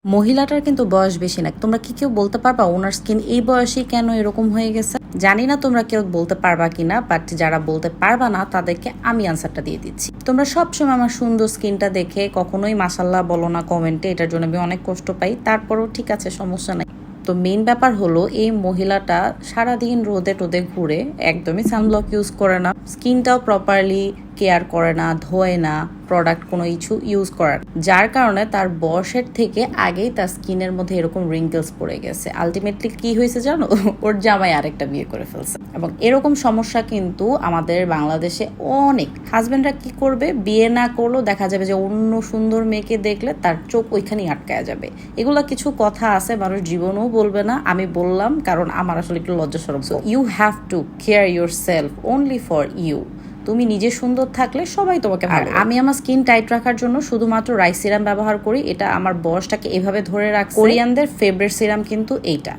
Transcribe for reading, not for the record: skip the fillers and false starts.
মহিলাটার কিন্তু বয়স বেশি না। তোমরা কি কেউ বলতে পারবা ওনার স্কিন এই বয়সেই কেন এরকম হয়ে গেছে? জানি না তোমরা কেউ বলতে পারবা কিনা, বাট যারা বলতে পারবা না তাদেরকে আমি আনসারটা দিয়ে দিচ্ছি। তোমরা সবসময় আমার সুন্দর স্কিনটা দেখে কখনোই মাসাল্লাহ বলো না কমেন্টে, এটার জন্য আমি অনেক কষ্ট পাই। তারপরও ঠিক আছে, সমস্যা নাই। তো মেইন ব্যাপার হলো এই মহিলাটা সারাদিন রোদে টোদে ঘুরে, একদমই সানব্লক ইউজ করে না, স্কিনটাও প্রপারলি কেয়ার করে না, ধোয় না, প্রোডাক্ট কোনো কিছু ইউজ করার, যার কারণে তার বয়সের থেকে আগেই তার স্কিনের মধ্যে এরকম রিঙ্কেলস পড়ে গেছে। আলটিমেটলি কি হয়েছে জানো? ওর জামাই আরেকটা বিয়ে করে ফেলছে। এবং এরকম সমস্যা কিন্তু আমাদের বাংলাদেশে অনেক। হাজবেন্ডরা কি করবে, বিয়ে না করলেও দেখা যাবে যে অন্য সুন্দর মেয়েকে দেখলে তার চোখ ওইখানেই আটকায়া যাবে। এগুলা কিছু কথা আছে, মানুষ জীবনেও বলবে না, আমি বললাম কারণ আমার আসলে একটু লজ্জা শরম। You have to care your self only for you. তুমি নিজে সুন্দর থাকলে সবাই তোমাকে ভালো। আমি আমার স্কিন টাইট রাখার জন্য শুধুমাত্র রাইস সিরাম ব্যবহার করি। এটা আমার বয়সটাকে এভাবে ধরে রাখছে। কোরিয়ানদের ফেভারিট সিরাম কিন্তু এইটা।